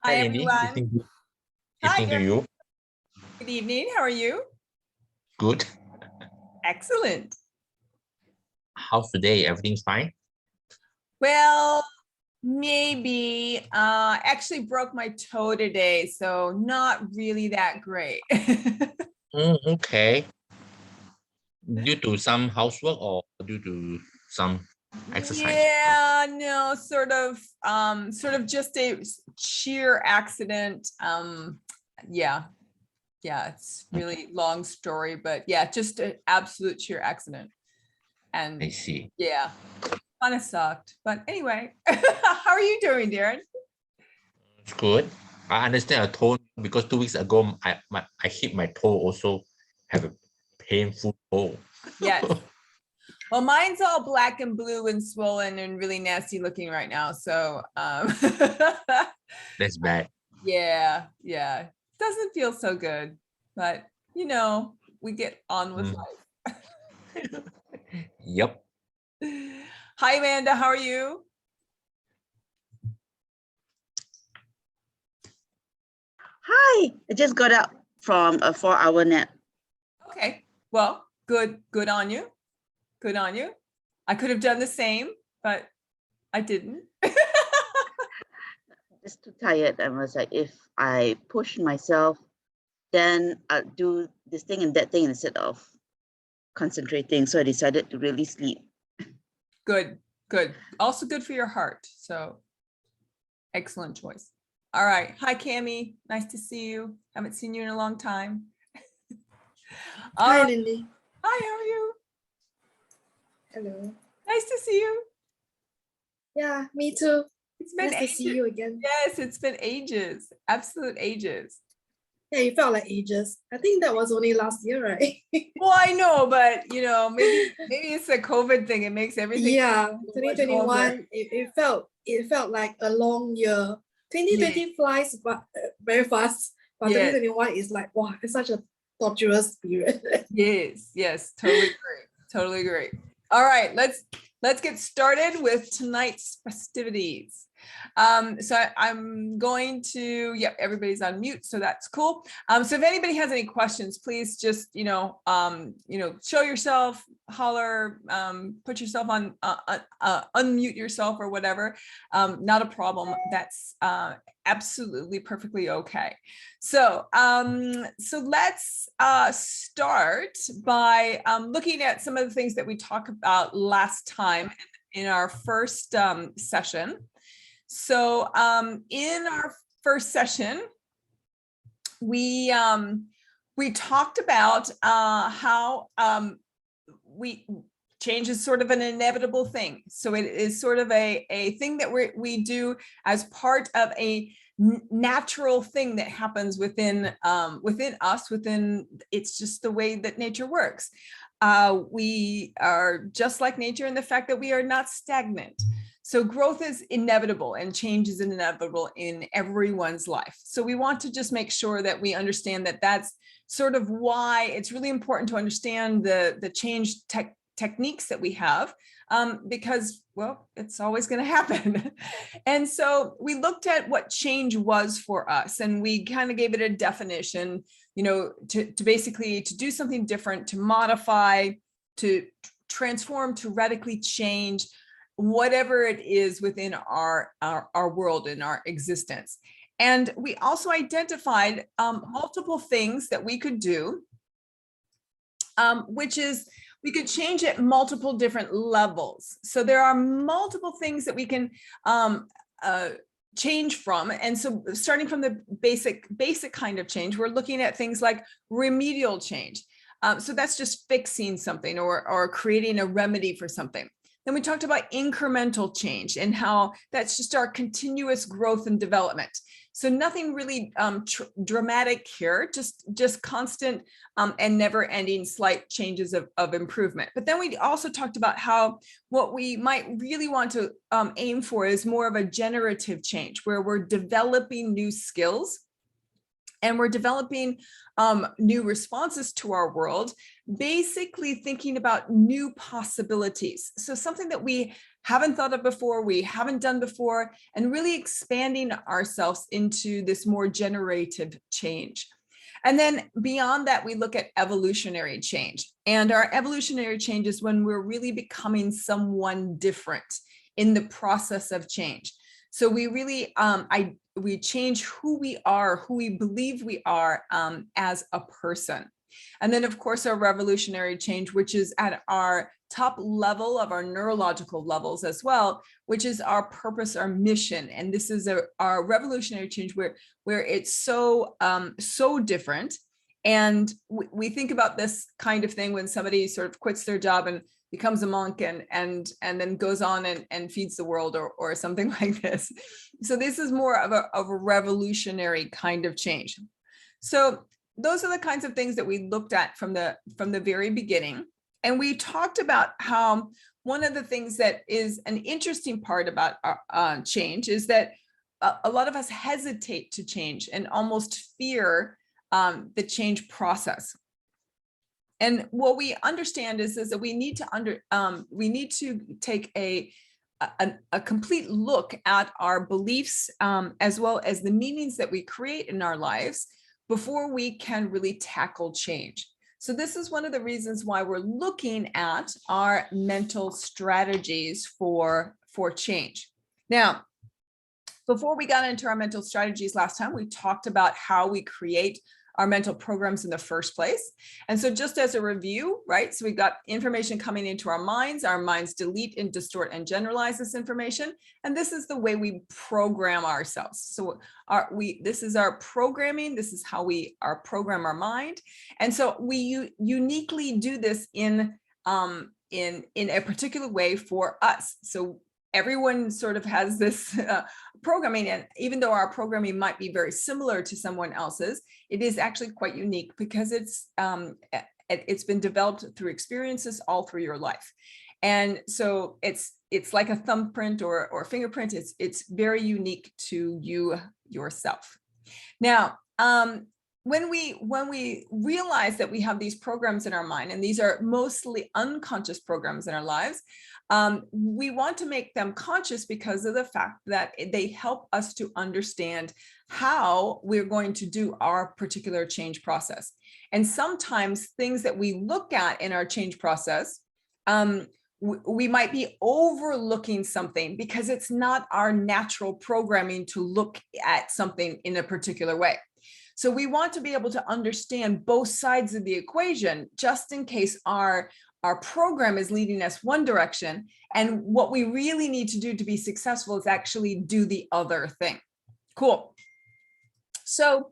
Hi, Hi, Lindy. everyone. Hi, Evening to you. good evening. How are you? Good. Excellent. How's today? Everything's fine? Well, maybe. Actually broke my toe today, so not really that great. Okay. Due to some housework or due to some exercise? Yeah, no, sort of just a sheer accident. Yeah, it's really long story, but yeah, just an absolute sheer accident. I And see. yeah, kind of sucked. But anyway, how are you doing, Darren? It's good. I understand a toe because 2 weeks ago I hit my toe also have a painful toe. Yes. Well, mine's all black and blue and swollen and really nasty looking right now. So That's bad. yeah. Doesn't feel so good, but we get on with Mm. life. Yep. Hi, Amanda. How are you? Hi, I just got up from a 4-hour nap. Okay. Well, good on you. Good on you. I could have done the same, but I didn't. Just too tired. I was like, if I push myself, then I'll do this thing and that thing instead of concentrating. So I decided to really sleep. Good. Also good for your heart. So excellent choice. All right. Hi, Cami. Nice to see you. Haven't seen you in a long time. Hi, right. Lindy. Hi, how are you? Hello. Nice to see you. Yeah, me too. It's been Nice to see you again. Yes, it's been ages. Absolute ages. Yeah, you felt like ages. I think that was only last year, right? Well, I know, but maybe it's a COVID thing. It makes everything. Yeah, so much 2021. It felt like a long year. 2020 flies very fast, but Yes. 2021 is like, wow, it's such a torturous period. Yes, totally agree. All right, let's get started with tonight's festivities. So I'm going to, everybody's on mute, so that's cool. So if anybody has any questions, please just show yourself, holler, put yourself on, unmute yourself or whatever. Not a problem. That's absolutely perfectly okay. So let's start by looking at some of the things that we talked about last time in our first session. So in our first session, we talked about how change is sort of an inevitable thing. So it is sort of a thing that we do as part of a natural thing that happens within us. It's just the way that nature works. We are just like nature in the fact that we are not stagnant. So growth is inevitable and change is inevitable in everyone's life. So we want to just make sure that we understand that that's sort of why it's really important to understand the change techniques that we have, because, well, it's always going to happen. And so we looked at what change was for us, and we kind of gave it a definition, to basically to do something different, to modify, to transform, to radically change whatever it is within our world and our existence. And we also identified multiple things that we could do, which is we could change at multiple different levels. So there are multiple things that we can change from. And so starting from the basic kind of change, we're looking at things like remedial change. So that's just fixing something or creating a remedy for something. Then we talked about incremental change and how that's just our continuous growth and development. So nothing really dramatic here, just constant and never-ending slight changes of improvement. But then we also talked about how what we might really want to aim for is more of a generative change, where we're developing new skills and we're developing new responses to our world, basically thinking about new possibilities. So something that we haven't thought of before, we haven't done before, and really expanding ourselves into this more generative change. And then beyond that, we look at evolutionary change. And our evolutionary change is when we're really becoming someone different in the process of change. So we really, we change who we are, who we believe we are as a person. And then of course, our revolutionary change, which is at our top level of our neurological levels as well, which is our purpose, our mission. And this is our revolutionary change where it's so different. And we think about this kind of thing when somebody sort of quits their job and becomes a monk and then goes on and feeds the world or something like this. So this is more of a revolutionary kind of change. So those are the kinds of things that we looked at from the very beginning. And we talked about how one of the things that is an interesting part about change is that a lot of us hesitate to change and almost fear the change process. And what we understand is that we need to take a complete look at our beliefs as well as the meanings that we create in our lives before we can really tackle change. So this is one of the reasons why we're looking at our mental strategies for change. Now, before we got into our mental strategies last time, we talked about how we create our mental programs in the first place. And so just as a review, right? So we got information coming into our minds delete and distort and generalize this information. And this is the way we program ourselves. So this is our programming. This is how we program our mind. And so we uniquely do this in a particular way for us. So everyone sort of has this programming, and even though our programming might be very similar to someone else's, it is actually quite unique because it's been developed through experiences all through your life. And so it's like a thumbprint or fingerprint. It's very unique to you yourself. Now, when we realize that we have these programs in our mind, and these are mostly unconscious programs in our lives, we want to make them conscious because of the fact that they help us to understand how we're going to do our particular change process. And sometimes things that we look at in our change process, we might be overlooking something because it's not our natural programming to look at something in a particular way. So we want to be able to understand both sides of the equation, just in case our program is leading us one direction, and what we really need to do to be successful is actually do the other thing. Cool. So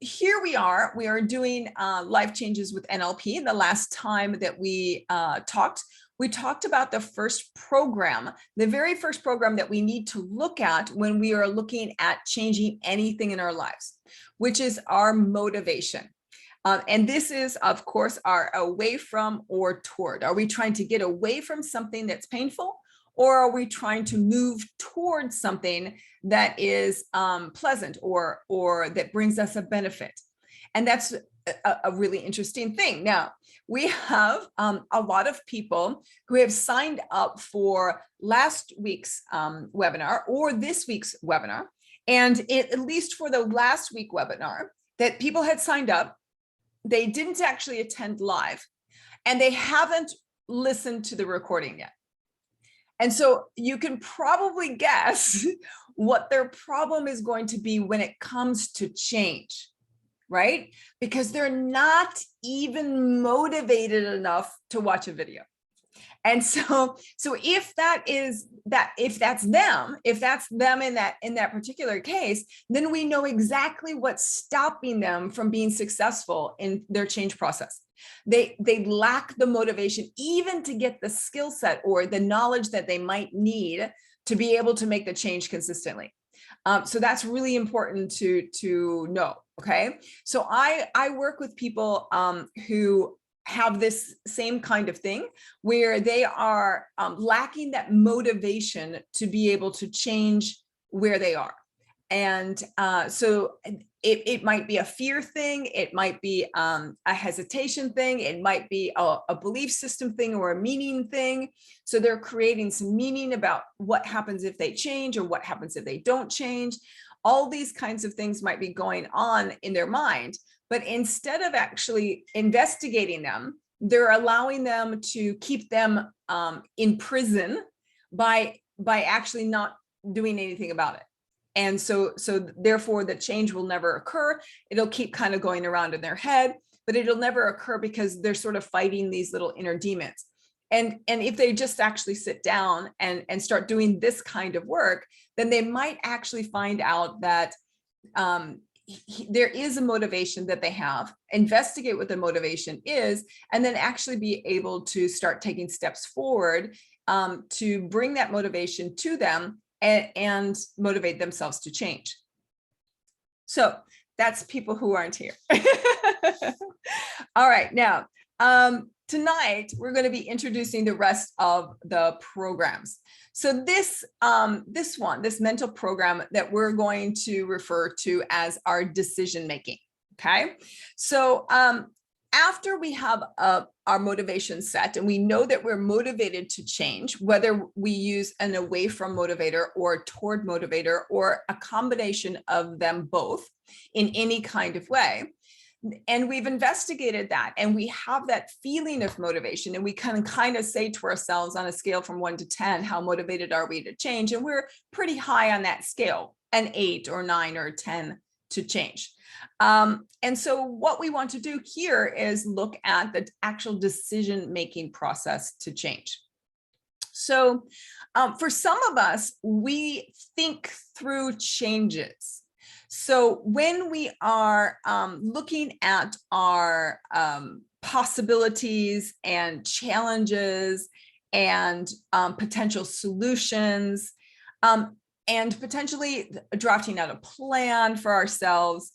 here we are doing life changes with NLP. The last time that we talked about the first program, the very first program that we need to look at when we are looking at changing anything in our lives, which is our motivation. And this is, of course, our away from or toward. Are we trying to get away from something that's painful, or are we trying to move towards something that is pleasant or that brings us a benefit? And that's a really interesting thing. Now, we have a lot of people who have signed up for last week's webinar or this week's webinar. And at least for the last week webinar that people had signed up, they didn't actually attend live, and they haven't listened to the recording yet. And so you can probably guess what their problem is going to be when it comes to change, right? Because they're not even motivated enough to watch a video. And so if that's them in that particular case, then we know exactly what's stopping them from being successful in their change process. They lack the motivation even to get the skill set or the knowledge that they might need to be able to make the change consistently. So that's really important to know. Okay, so I work with people who have this same kind of thing where they are lacking that motivation to be able to change where they are. So it might be a fear thing, it might be a hesitation thing, it might be a belief system thing or a meaning thing. So they're creating some meaning about what happens if they change or what happens if they don't change. All these kinds of things might be going on in their mind, but instead of actually investigating them, they're allowing them to keep them in prison by actually not doing anything about it. And so therefore the change will never occur. It'll keep kind of going around in their head, but it'll never occur because they're sort of fighting these little inner demons. And if they just actually sit down and start doing this kind of work, then they might actually find out that there is a motivation that they have, investigate what the motivation is, and then actually be able to start taking steps forward to bring that motivation to them and motivate themselves to change. So that's people who aren't here. All right, now, tonight we're going to be introducing the rest of the programs. So this mental program that we're going to refer to as our decision making. Okay, so after we have our motivation set and we know that we're motivated to change, whether we use an away from motivator or toward motivator or a combination of them both in any kind of way, and we've investigated that and we have that feeling of motivation, and we can kind of say to ourselves on a scale from 1 to 10, how motivated are we to change? And we're pretty high on that scale, an 8 or 9 or 10 to change. And so what we want to do here is look at the actual decision-making process to change. So for some of us, we think through changes. So when we are looking at our possibilities and challenges and potential solutions, and potentially drafting out a plan for ourselves,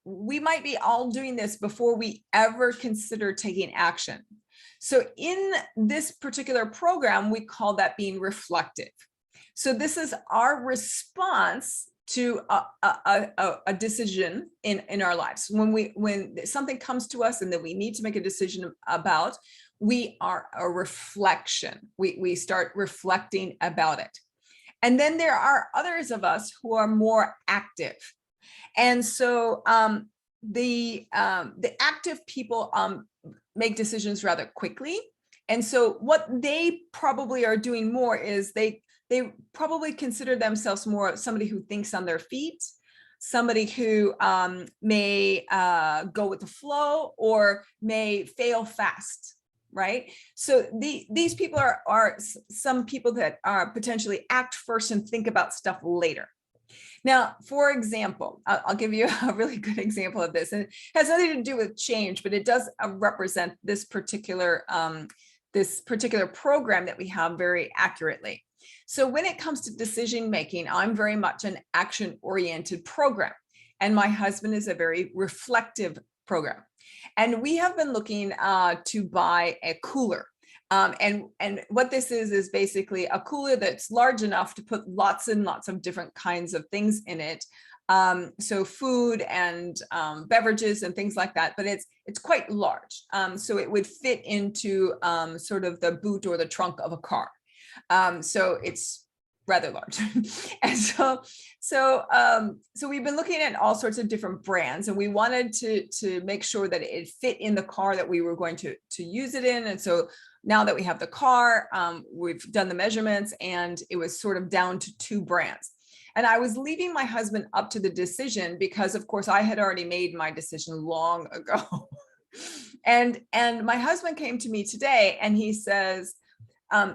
we might be all doing this before we ever consider taking action. So in this particular program, we call that being reflective. So this is our response to a decision in our lives. When something comes to us and that we need to make a decision about, we are a reflection. We start reflecting about it. And then there are others of us who are more active. And so the active people make decisions rather quickly. And so what they probably are doing more is they probably consider themselves more somebody who thinks on their feet, somebody who may go with the flow or may fail fast, right? So these people are some people that are potentially act first and think about stuff later. Now, for example, I'll give you a really good example of this, and it has nothing to do with change, but it does represent this particular program that we have very accurately. So when it comes to decision making, I'm very much an action-oriented program, and my husband is a very reflective program. And we have been looking to buy a cooler. And what this is basically a cooler that's large enough to put lots and lots of different kinds of things in it. So food and beverages and things like that, but it's quite large. So it would fit into sort of the boot or the trunk of a car. So it's rather large. And so we've been looking at all sorts of different brands, and we wanted to make sure that it fit in the car that we were going to use it in. And so now that we have the car, we've done the measurements, and it was sort of down to 2 brands. And I was leaving my husband up to the decision because, of course, I had already made my decision long ago. And my husband came to me today and he says,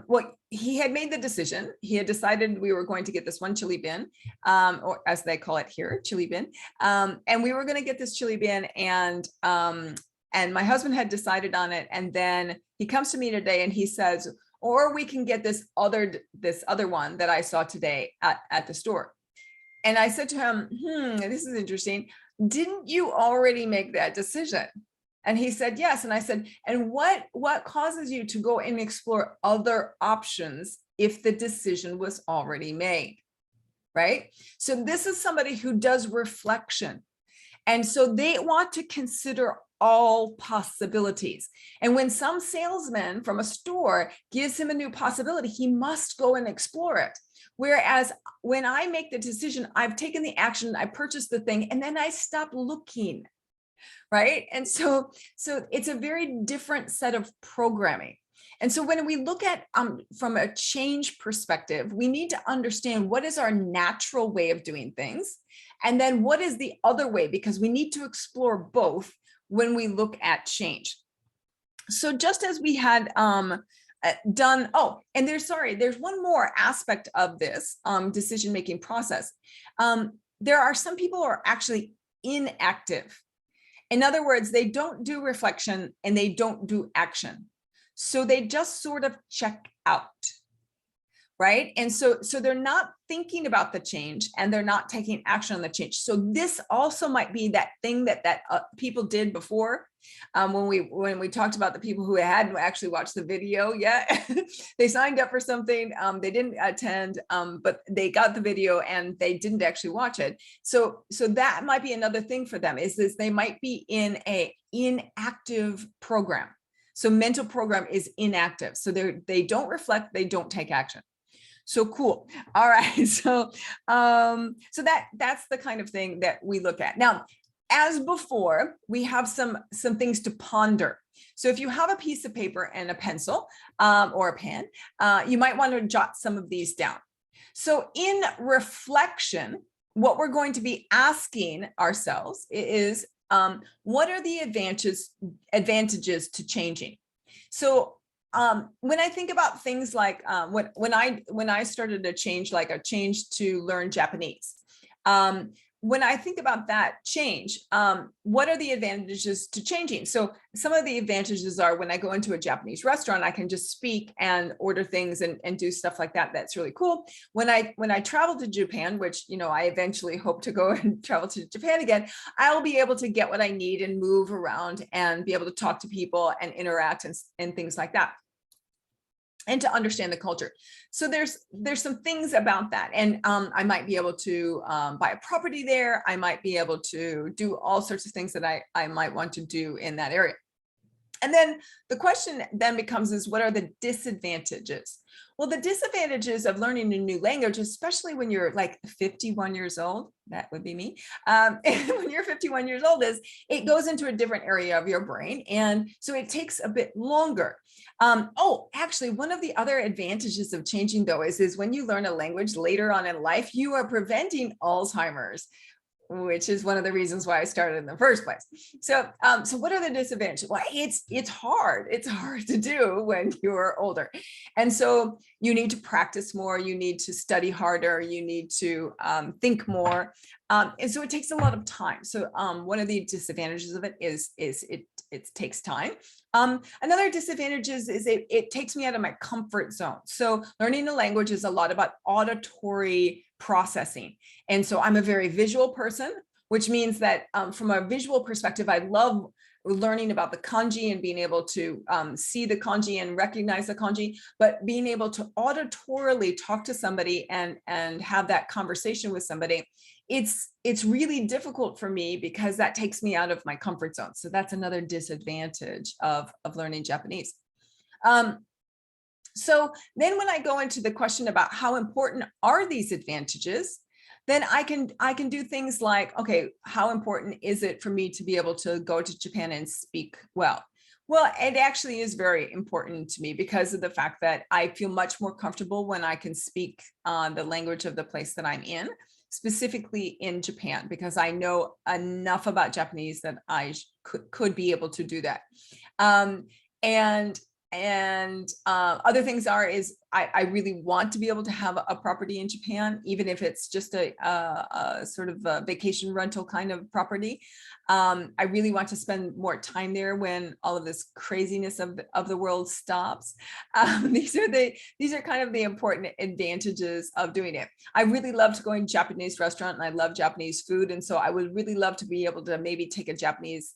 well, he had made the decision. He had decided we were going to get this one chili bin, or as they call it here, chili bin. And we were going to get this chili bin, and my husband had decided on it. And then he comes to me today and he says, or we can get this other one that I saw today at the store. And I said to him, this is interesting. Didn't you already make that decision? And he said, yes. And I said, and what causes you to go and explore other options if the decision was already made? right? So this is somebody who does reflection. And so they want to consider all possibilities. And when some salesman from a store gives him a new possibility, he must go and explore it. Whereas when I make the decision, I've taken the action, I purchased the thing, and then I stop looking, right? And so it's a very different set of programming. And so when we look at from a change perspective, we need to understand what is our natural way of doing things, and then what is the other way, because we need to explore both when we look at change. So just as we had done, oh, and there's one more aspect of this decision-making process. There are some people who are actually inactive. In other words, they don't do reflection and they don't do action. So they just sort of check out, right? And so they're not thinking about the change and they're not taking action on the change. So this also might be that thing that people did before. When we talked about the people who hadn't actually watched the video yet, they signed up for something, they didn't attend, but they got the video and they didn't actually watch it. So that might be another thing for them, is this: they might be in a inactive program. So mental program is inactive. So they don't reflect, they don't take action. So cool. All right. So that's the kind of thing that we look at. Now, as before, we have some things to ponder. So if you have a piece of paper and a pencil or a pen, you might want to jot some of these down. So in reflection, what we're going to be asking ourselves is, what are the advantages to changing? So when I think about things like when I started a change to learn Japanese, when I think about that change, what are the advantages to changing? So some of the advantages are, when I go into a Japanese restaurant, I can just speak and order things and do stuff like that. That's really cool. When I travel to Japan, which, I eventually hope to go and travel to Japan again, I'll be able to get what I need and move around and be able to talk to people and interact and things like that, and to understand the culture. So there's some things about that. And I might be able to buy a property there. I might be able to do all sorts of things that I might want to do in that area. And then the question then becomes is, what are the disadvantages? Well, the disadvantages of learning a new language, especially when you're like 51 years old, that would be me. When you're 51 years old, is it goes into a different area of your brain. And so it takes a bit longer. Actually, one of the other advantages of changing, though, is when you learn a language later on in life, you are preventing Alzheimer's, which is one of the reasons why I started in the first place. So what are the disadvantages? Well, it's hard. It's hard to do when you're older. And so you need to practice more, you need to study harder, you need to think more. And so it takes a lot of time. So one of the disadvantages of it is it takes time. Another disadvantage is it takes me out of my comfort zone. So learning a language is a lot about auditory processing. And so I'm a very visual person, which means that from a visual perspective, I love learning about the kanji and being able to see the kanji and recognize the kanji, but being able to auditorily talk to somebody and have that conversation with somebody, it's really difficult for me because that takes me out of my comfort zone. So that's another disadvantage of learning Japanese. So then when I go into the question about how important are these advantages, then I can do things like, okay, how important is it for me to be able to go to Japan and speak well? Well, it actually is very important to me because of the fact that I feel much more comfortable when I can speak the language of the place that I'm in, specifically in Japan, because I know enough about Japanese that I could be able to do that. And other things is I really want to be able to have a property in Japan, even if it's just a sort of a vacation rental kind of property. I really want to spend more time there when all of this craziness of the world stops. These are kind of the important advantages of doing it. I really love to go in Japanese restaurant and I love Japanese food. And so I would really love to be able to maybe take a Japanese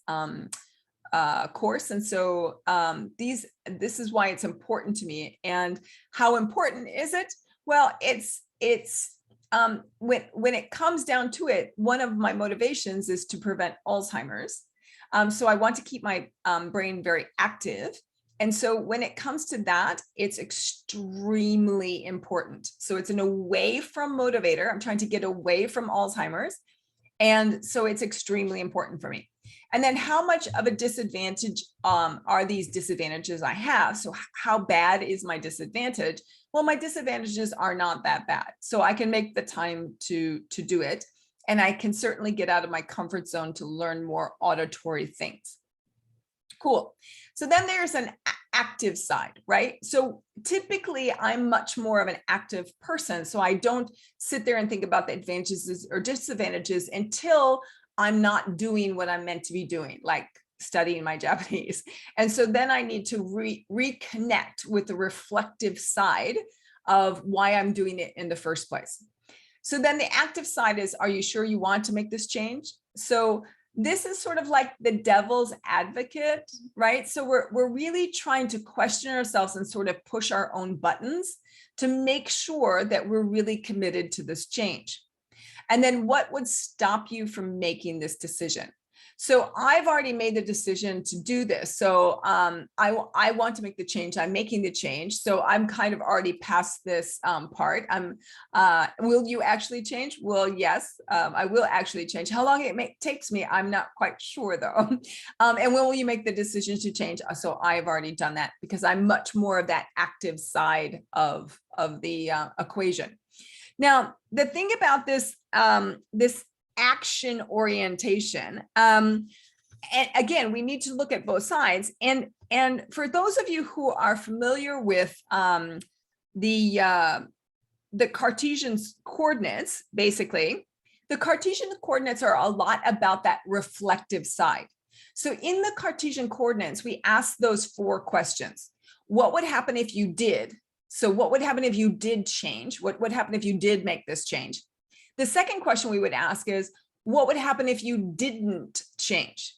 course. And so this is why it's important to me. And how important is it? Well, it's when it comes down to it, one of my motivations is to prevent Alzheimer's. So I want to keep my brain very active. And so when it comes to that, it's extremely important. So it's an away from motivator. I'm trying to get away from Alzheimer's. And so it's extremely important for me. And then how much of a disadvantage are these disadvantages I have? So how bad is my disadvantage? Well, my disadvantages are not that bad. So I can make the time to do it. And I can certainly get out of my comfort zone to learn more auditory things. Cool. So then there's an active side, right? So typically I'm much more of an active person. So I don't sit there and think about the advantages or disadvantages until I'm not doing what I'm meant to be doing, like studying my Japanese. And so then I need to reconnect with the reflective side of why I'm doing it in the first place. So then the active side is, are you sure you want to make this change? So this is sort of like the devil's advocate, right? So we're really trying to question ourselves and sort of push our own buttons to make sure that we're really committed to this change. And then what would stop you from making this decision? So I've already made the decision to do this. So I want to make the change. I'm making the change. So I'm kind of already past this part. Will you actually change? Well, yes, I will actually change. How long it takes me, I'm not quite sure though. And when will you make the decision to change? So I've already done that because I'm much more of that active side of the equation. Now, the thing about this, this action orientation, and again, we need to look at both sides. And for those of you who are familiar with the Cartesian coordinates, basically, the Cartesian coordinates are a lot about that reflective side. So in the Cartesian coordinates, we ask those 4 questions. What would happen if you did? So what would happen if you did change? What would happen if you did make this change? The second question we would ask is, what would happen if you didn't change?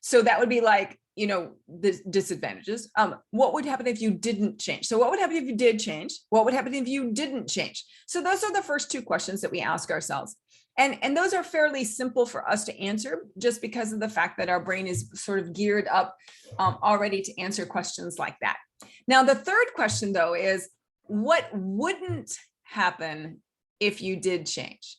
So that would be like, you know, the disadvantages. What would happen if you didn't change? So what would happen if you did change? What would happen if you didn't change? So those are the first 2 questions that we ask ourselves. And those are fairly simple for us to answer just because of the fact that our brain is sort of geared up already to answer questions like that. Now, the third question, though, is what wouldn't happen if you did change?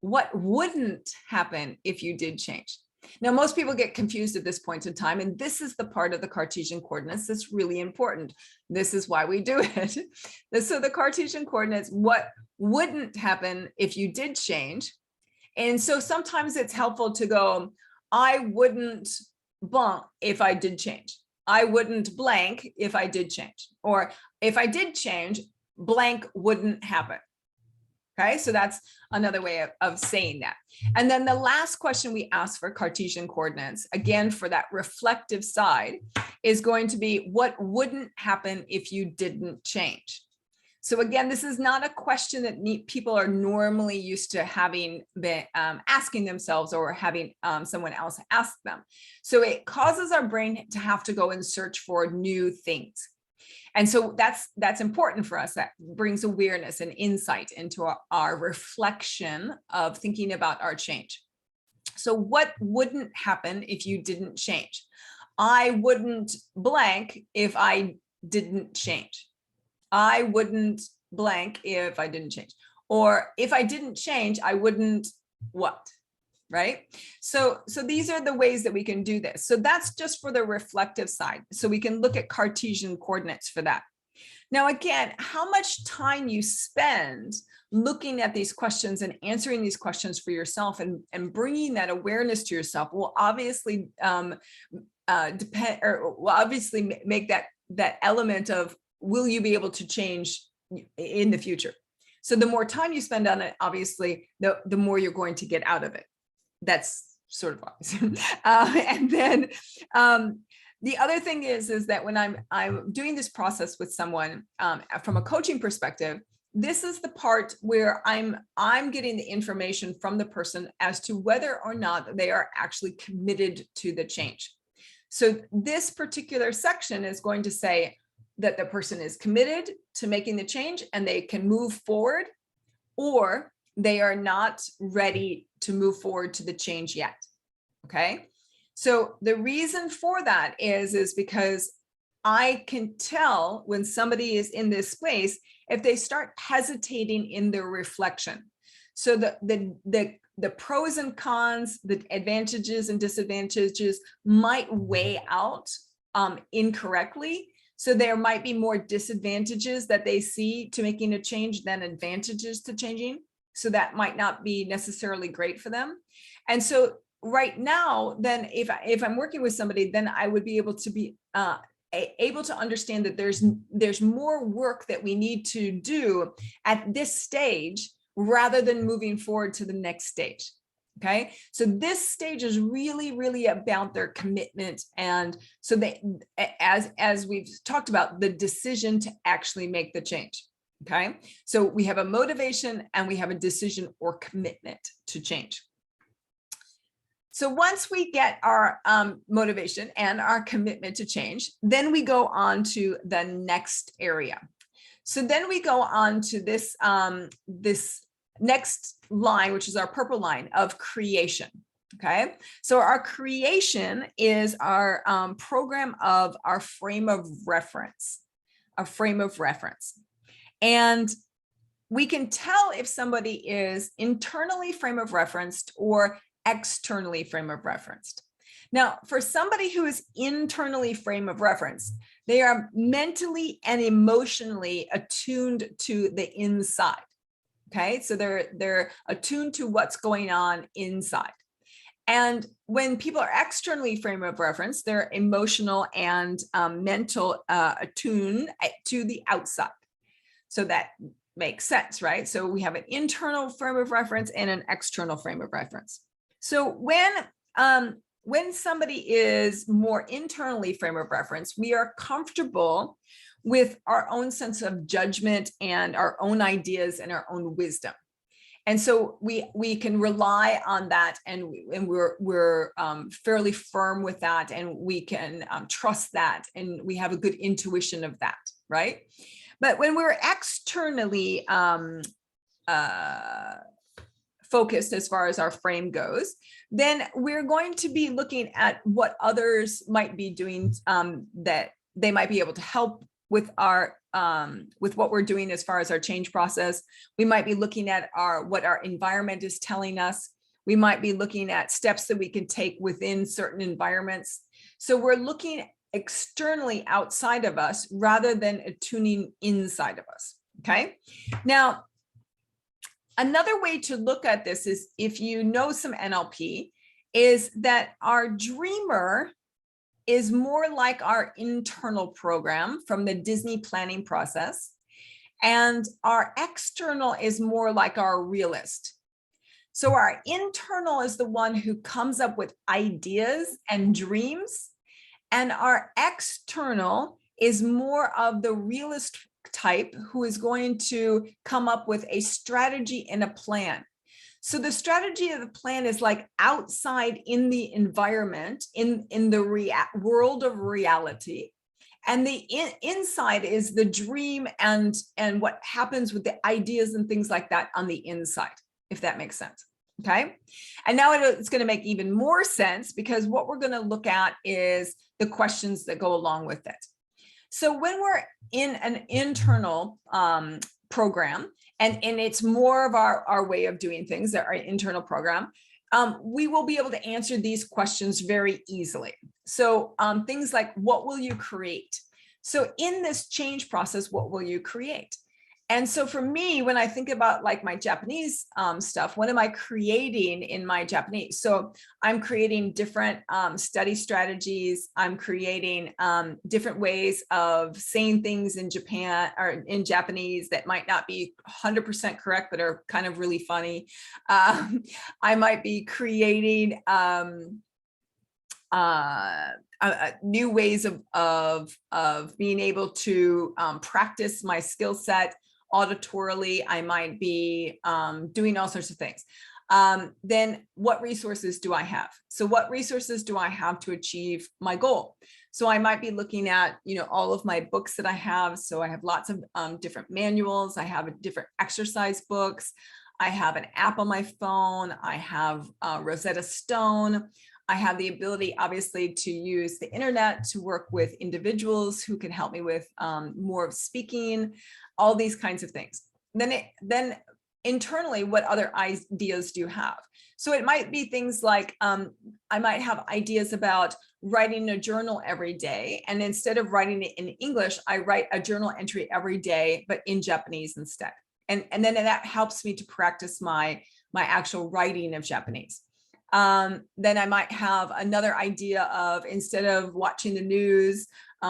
What wouldn't happen if you did change? Now, most people get confused at this point in time, and this is the part of the Cartesian coordinates that's really important. This is why we do it. So the Cartesian coordinates, what wouldn't happen if you did change? And so sometimes it's helpful to go, I wouldn't blank if I did change. I wouldn't blank if I did change. Or if I did change, blank wouldn't happen. Okay, so that's another way of saying that. And then the last question we ask for Cartesian coordinates, again, for that reflective side, is going to be what wouldn't happen if you didn't change? So again, this is not a question that people are normally used to having been asking themselves or having someone else ask them. So it causes our brain to have to go and search for new things. And so that's important for us. That brings awareness and insight into our reflection of thinking about our change. So what wouldn't happen if you didn't change? I wouldn't blank if I didn't change. I wouldn't blank if I didn't change. Or if I didn't change, I wouldn't what? Right? So these are the ways that we can do this. So that's just for the reflective side. So we can look at Cartesian coordinates for that. Now, again, how much time you spend looking at these questions and answering these questions for yourself and bringing that awareness to yourself will obviously depend, or will obviously make that element of, will you be able to change in the future? So the more time you spend on it, obviously, the more you're going to get out of it. That's sort of obvious. And then the other thing is that when I'm doing this process with someone from a coaching perspective, this is the part where I'm getting the information from the person as to whether or not they are actually committed to the change. So this particular section is going to say that the person is committed to making the change and they can move forward, or they are not ready to move forward to the change yet. Okay. So the reason for that is because I can tell when somebody is in this place if they start hesitating in their reflection. So the pros and cons, the advantages and disadvantages might weigh out incorrectly. So there might be more disadvantages that they see to making a change than advantages to changing. So that might not be necessarily great for them. And so right now, then if I'm working with somebody, then I would be able to be able to understand that there's more work that we need to do at this stage rather than moving forward to the next stage. Okay, so this stage is really, really about their commitment. And so they, as we've talked about, the decision to actually make the change. Okay, so we have a motivation and we have a decision or commitment to change. So once we get our motivation and our commitment to change, then we go on to the next area. So then we go on to this, this next line, which is our purple line of creation. Okay, so our creation is our program of our frame of reference, a frame of reference. And we can tell if somebody is internally frame of referenced or externally frame of referenced. Now, for somebody who is internally frame of reference, they are mentally and emotionally attuned to the inside. Okay, so they're attuned to what's going on inside. And when people are externally frame of reference, they're emotional and mental attuned to the outside. So that makes sense, right? So we have an internal frame of reference and an external frame of reference. So when somebody is more internally frame of reference, we are comfortable with our own sense of judgment and our own ideas and our own wisdom. And so we can rely on that, and we're fairly firm with that, and we can trust that, and we have a good intuition of that, right? But when we're externally focused as far as our frame goes, then we're going to be looking at what others might be doing that they might be able to help with our with what we're doing as far as our change process. We might be looking at what our environment is telling us. We might be looking at steps that we can take within certain environments. So we're looking externally outside of us rather than attuning inside of us. Okay. Now, another way to look at this is, if you know some NLP, is that our dreamer is more like our internal program from the Disney planning process, and our external is more like our realist. So our internal is the one who comes up with ideas and dreams, and our external is more of the realist type who is going to come up with a strategy and a plan. So the strategy of the plan is like outside in the environment, in the world of reality. And the inside is the dream and what happens with the ideas and things like that on the inside, if that makes sense. Okay. And now it's going to make even more sense, because what we're going to look at is the questions that go along with it. So when we're in an internal program, and it's more of our way of doing things, our internal program, we will be able to answer these questions very easily. So things like, what will you create? So in this change process, what will you create? And so for me, when I think about like my Japanese stuff, what am I creating in my Japanese? So I'm creating different study strategies. I'm creating different ways of saying things in Japan or in Japanese that might not be 100% correct, but are kind of really funny. I might be creating new ways of being able to practice my skill set auditorily. I might be doing all sorts of things. Then what resources do I have? So what resources do I have to achieve my goal? So I might be looking at, all of my books that I have. So I have lots of different manuals. I have different exercise books. I have an app on my phone. I have Rosetta Stone. I have the ability, obviously, to use the internet to work with individuals who can help me with more speaking, all these kinds of things. Then internally, what other ideas do you have? So it might be things like, I might have ideas about writing a journal every day. And instead of writing it in English, I write a journal entry every day, but in Japanese instead. And then that helps me to practice my actual writing of Japanese. Then I might have another idea of, instead of watching the news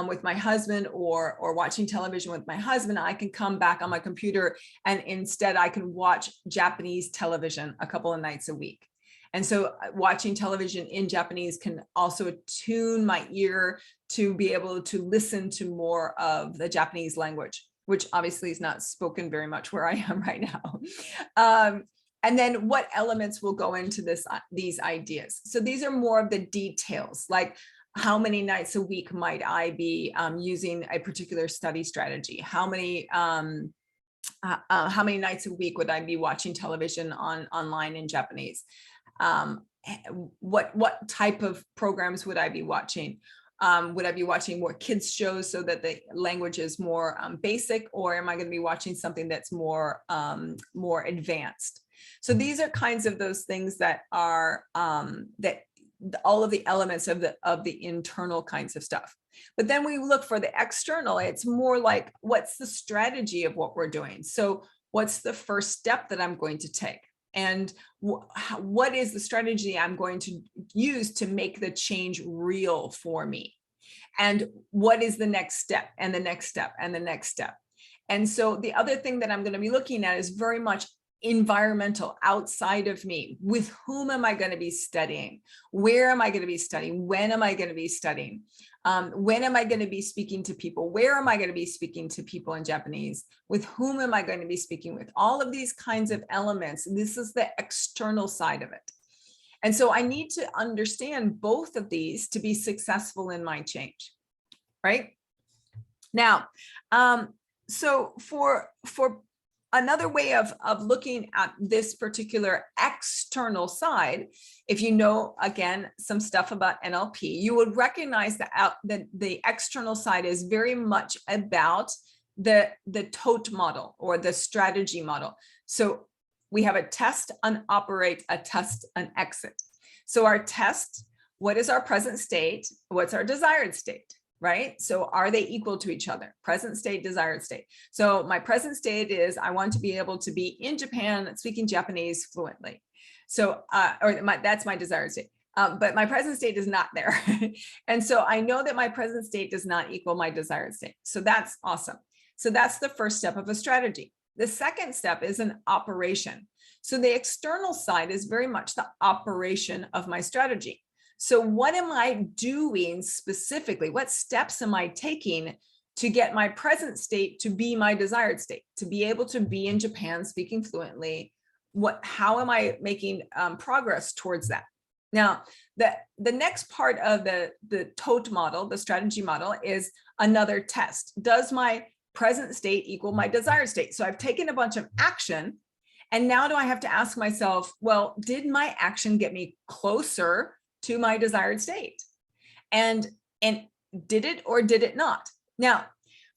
with my husband or watching television with my husband, I can come back on my computer and instead I can watch Japanese television a couple of nights a week. And so watching television in Japanese can also attune my ear to be able to listen to more of the Japanese language, which obviously is not spoken very much where I am right now. And then what elements will go into these ideas? So these are more of the details, like how many nights a week might I be using a particular study strategy? How many nights a week would I be watching television online in Japanese? What type of programs would I be watching? Would I be watching more kids shows so that the language is more basic, or am I going to be watching something that's more advanced? So these are kinds of those things that are that all of the elements of the internal kinds of stuff. But then we look for the external. It's more like, what's the strategy of what we're doing? So what's the first step that I'm going to take? And what is the strategy I'm going to use to make the change real for me? And what is the next step and the next step and the next step? And so the other thing that I'm going to be looking at is very much environmental, outside of me. With whom am I going to be studying? Where am I going to be studying? When am I going to be studying? When am I going to be speaking to people? Where am I going to be speaking to people in Japanese? With whom am I going to be speaking with? All of these kinds of elements. This is the external side of it. And so I need to understand both of these to be successful in my change, right? Now, so for another way of looking at this particular external side, if you know, again, some stuff about NLP, you would recognize that the external side is very much about the TOTE model, or the strategy model. So we have a test, an operate, a test, an exit. So our test, what is our present state? What's our desired state? Right? So are they equal to each other? Present state, desired state. So my present state is, I want to be able to be in Japan speaking Japanese fluently. So, that's my desired state. But my present state is not there. And so I know that my present state does not equal my desired state. So that's awesome. So that's the first step of a strategy. The second step is an operation. So the external side is very much the operation of my strategy. So what am I doing specifically? What steps am I taking to get my present state to be my desired state, to be able to be in Japan speaking fluently? How am I making progress towards that? Now, the next part of the TOTE model, the strategy model, is another test. Does my present state equal my desired state? So I've taken a bunch of action, and now do I have to ask myself, well, did my action get me closer to my desired state? And did it or did it not? Now,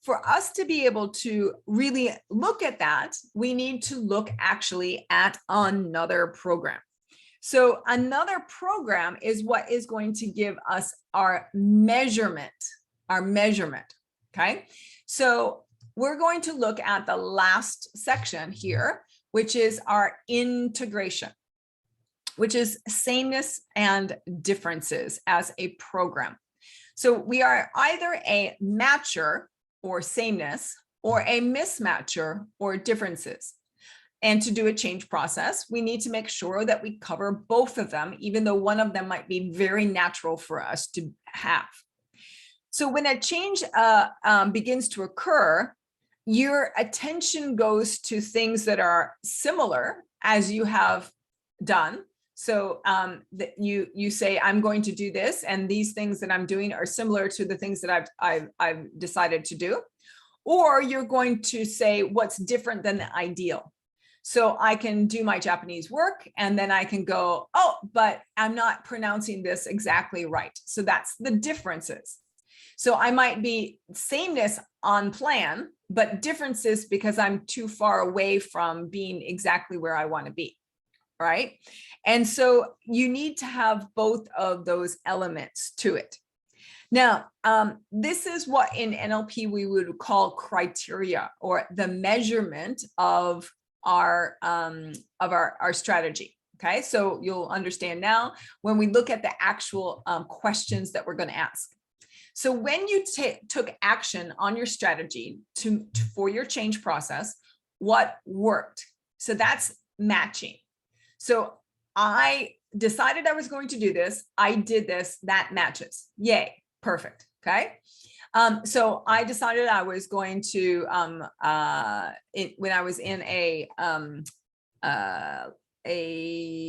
for us to be able to really look at that, we need to look actually at another program. So another program is what is going to give us our measurement, okay? So we're going to look at the last section here, which is our integration, which is sameness and differences as a program. So we are either a matcher or sameness, or a mismatcher or differences. And to do a change process, we need to make sure that we cover both of them, even though one of them might be very natural for us to have. So when a change begins to occur, your attention goes to things that are similar as you have done. So that you say, I'm going to do this, and these things that I'm doing are similar to the things that I've decided to do. Or you're going to say what's different than the ideal. So I can do my Japanese work, and then I can go, oh, but I'm not pronouncing this exactly right. So that's the differences. So I might be sameness on plan, but differences because I'm too far away from being exactly where I want to be. Right? And so you need to have both of those elements to it. Now, this is what in NLP we would call criteria, or the measurement of our strategy. Okay, so you'll understand now when we look at the actual questions that we're going to ask. So when you took action on your strategy for your change process, what worked? So that's matching. So I decided I was going to do this. I did this. That matches. Yay. Perfect. Okay. So I decided I was going to, when I was in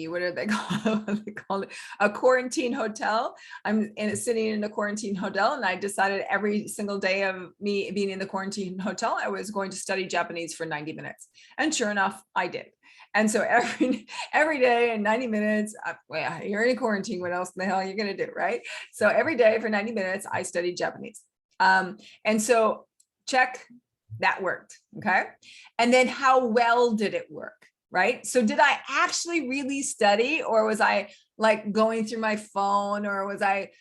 what are they called? They call it a quarantine hotel. I'm sitting in a quarantine hotel, and I decided every single day of me being in the quarantine hotel, I was going to study Japanese for 90 minutes. And sure enough, I did. And so every day in 90 minutes, well, you're in quarantine, what else in the hell are you going to do, right? So every day for 90 minutes, I studied Japanese. And so check, that worked, okay? And then how well did it work, right? So did I actually really study, or was I like going through my phone, or was I,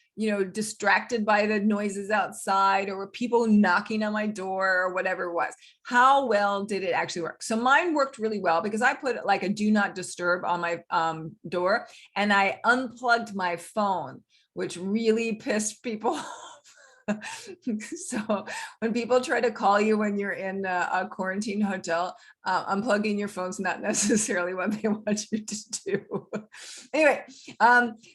distracted by the noises outside, or were people knocking on my door, or whatever it was? How well did it actually work? So mine worked really well because I put like a do not disturb on my door, and I unplugged my phone, which really pissed people off. So when people try to call you when you're in a quarantine hotel, unplugging your phone's not necessarily what they want you to do. Anyway,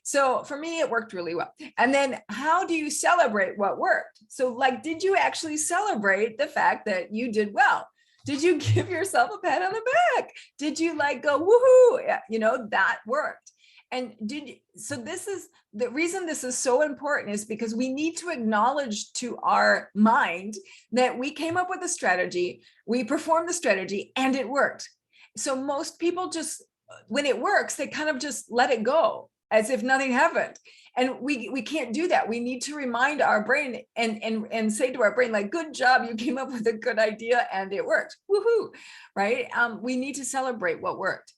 so for me, it worked really well. And then how do you celebrate what worked? So like, did you actually celebrate the fact that you did well? Did you give yourself a pat on the back? Did you like go, woohoo? That worked. And so this is the reason this is so important, is because we need to acknowledge to our mind that we came up with a strategy, we performed the strategy, and it worked. So most people just, when it works, they kind of just let it go as if nothing happened. And we can't do that. We need to remind our brain and say to our brain, like, good job, you came up with a good idea and it worked. Woohoo, right? We need to celebrate what worked.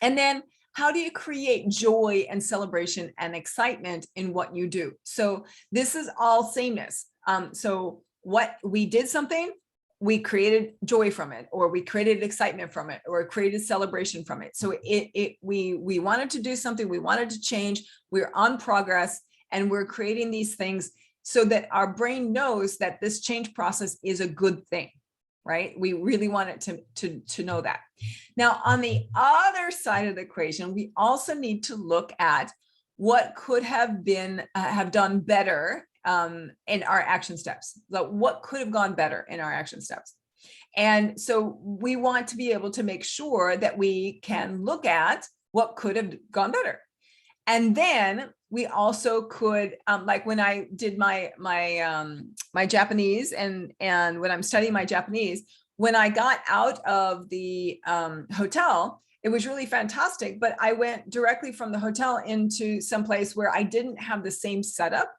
And then how do you create joy and celebration and excitement in what you do? So this is all sameness. So what we did something, we created joy from it, or we created excitement from it, or created celebration from it. So we wanted to do something, we wanted to change, we're on progress, and we're creating these things so that our brain knows that this change process is a good thing. Right? We really want it to know that. Now, on the other side of the equation, we also need to look at what could have been have done better in our action steps. So what could have gone better in our action steps? And so we want to be able to make sure that we can look at what could have gone better. And then we also could, like when I did my Japanese and when I'm studying my Japanese, when I got out of the hotel, it was really fantastic, but I went directly from the hotel into some place where I didn't have the same setup.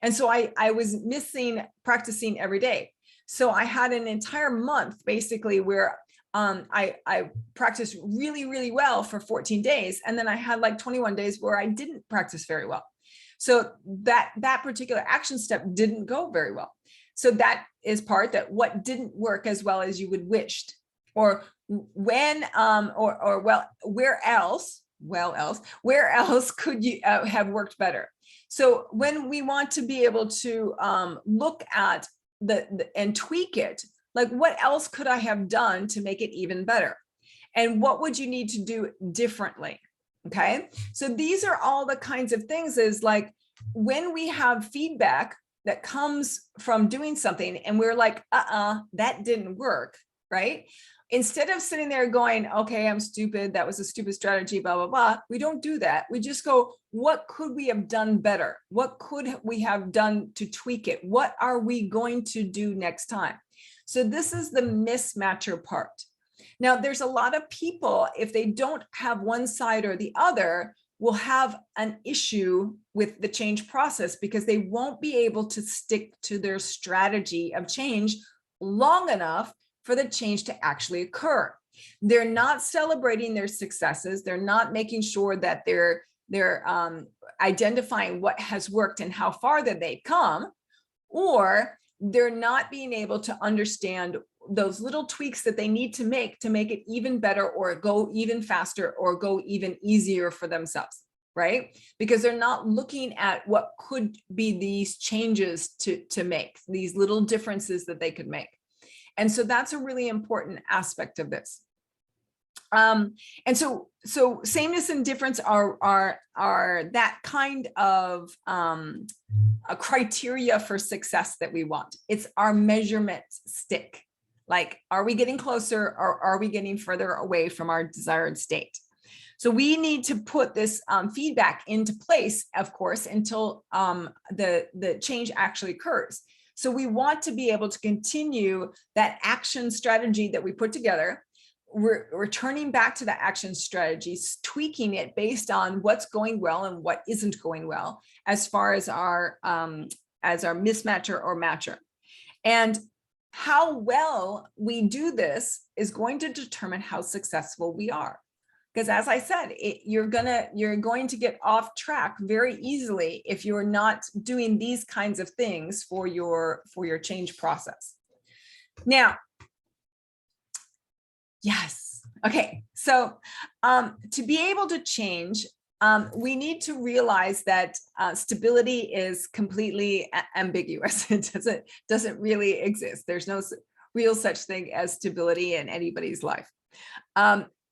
And so I was missing practicing every day. So I had an entire month basically where I practiced really, really well for 14 days. And then I had like 21 days where I didn't practice very well. So that particular action step didn't go very well. So that is part that what didn't work as well as you would wished, or when, where else could you have worked better? So when we want to be able to look at and tweak it, like what else could I have done to make it even better? And what would you need to do differently? Okay. So these are all the kinds of things, is like when we have feedback that comes from doing something and we're like, that didn't work. right? Instead of sitting there going, okay, I'm stupid, that was a stupid strategy, blah, blah, blah. We don't do that. We just go, what could we have done better? What could we have done to tweak it? What are we going to do next time? So this is the mismatcher part. Now, there's a lot of people, if they don't have one side or the other, will have an issue with the change process because they won't be able to stick to their strategy of change long enough for the change to actually occur. They're not celebrating their successes. They're not making sure that they're identifying what has worked and how far that they've come, or they're not being able to understand those little tweaks that they need to make it even better or go even faster or go even easier for themselves, right? Because they're not looking at what could be these changes to make, these little differences that they could make. And so that's a really important aspect of this. And so sameness and difference are that kind of a criteria for success that we want. It's our measurement stick. Like, are we getting closer or are we getting further away from our desired state? So we need to put this feedback into place, of course, until the change actually occurs. So we want to be able to continue that action strategy that we put together. We're returning back to the action strategies, tweaking it based on what's going well and what isn't going well, as far as our mismatcher or matcher. And how well we do this is going to determine how successful we are. Because as I said, you're going to get off track very easily if you're not doing these kinds of things for your change process. Now, yes, okay. So to be able to change, we need to realize that stability is completely ambiguous. It doesn't really exist. There's no real such thing as stability in anybody's life.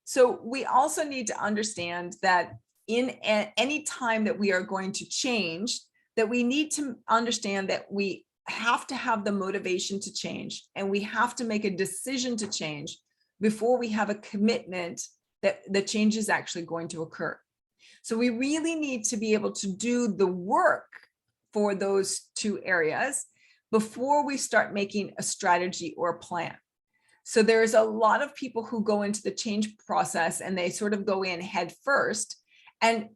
So we also need to understand that in any time that we are going to change, that we need to understand that we have to have the motivation to change, and we have to make a decision to change before we have a commitment that the change is actually going to occur. So we really need to be able to do the work for those two areas before we start making a strategy or a plan. So there's a lot of people who go into the change process and they sort of go in head first. And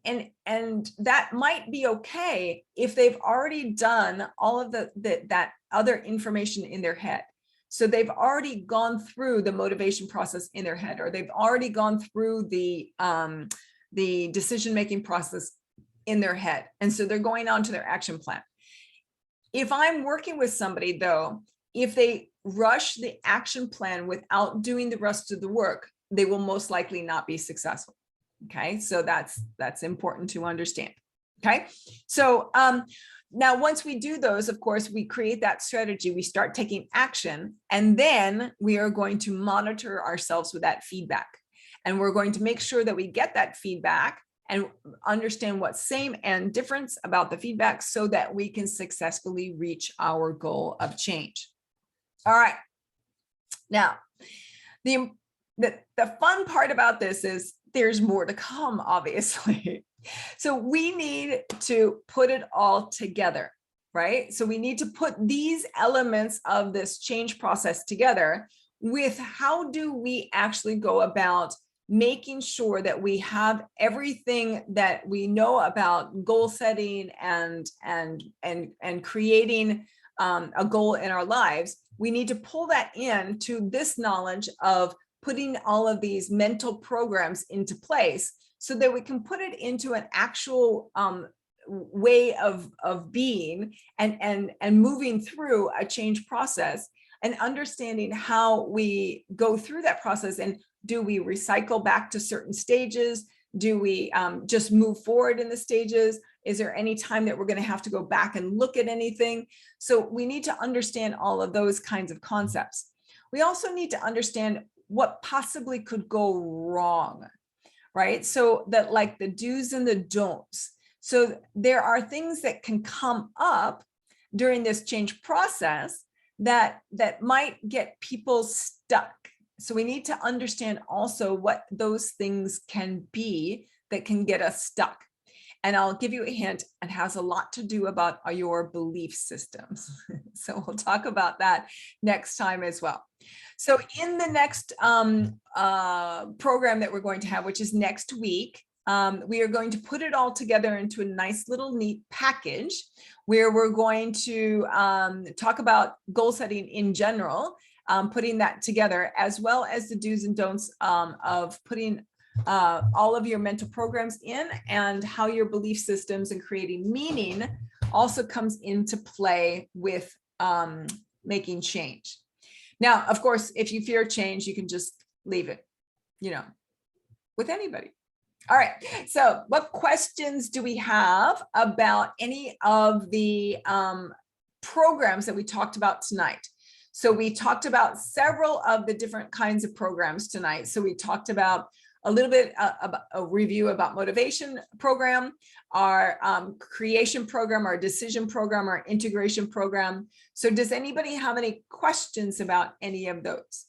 that might be okay if they've already done all of that other information in their head. So they've already gone through the motivation process in their head, or they've already gone through the decision-making process in their head. And so they're going on to their action plan. If I'm working with somebody though, if they rush the action plan without doing the rest of the work, they will most likely not be successful. Okay, so that's important to understand. Okay, so now once we do those, of course, we create that strategy, we start taking action, and then we are going to monitor ourselves with that feedback. And we're going to make sure that we get that feedback and understand what's same and difference about the feedback so that we can successfully reach our goal of change. All right. Now, the fun part about this is there's more to come, obviously. So we need to put it all together, right? So we need to put these elements of this change process together with how do we actually go about making sure that we have everything that we know about goal setting and creating a goal in our lives. We need to pull that into this knowledge of putting all of these mental programs into place so that we can put it into an actual way of being and moving through a change process and understanding how we go through that process. And do we recycle back to certain stages? Do we just move forward in the stages? Is there any time that we're going to have to go back and look at anything? So we need to understand all of those kinds of concepts. We also need to understand what possibly could go wrong, right? So that, like, the do's and the don'ts. So there are things that can come up during this change process that might get people stuck. So we need to understand also what those things can be that can get us stuck. And I'll give you a hint, it has a lot to do about your belief systems. So we'll talk about that next time as well. So in the next program that we're going to have, which is next week, we are going to put it all together into a nice little neat package where we're going to talk about goal setting in general, putting that together, as well as the do's and don'ts of putting all of your mental programs in, and how your belief systems and creating meaning also comes into play with making change. Now, of course, if you fear change, you can just leave it, you know, with anybody. All right. So what questions do we have about any of the programs that we talked about tonight? So we talked about several of the different kinds of programs tonight. So we talked about a little bit about a review about motivation program, our creation program, our decision program, our integration program. So does anybody have any questions about any of those?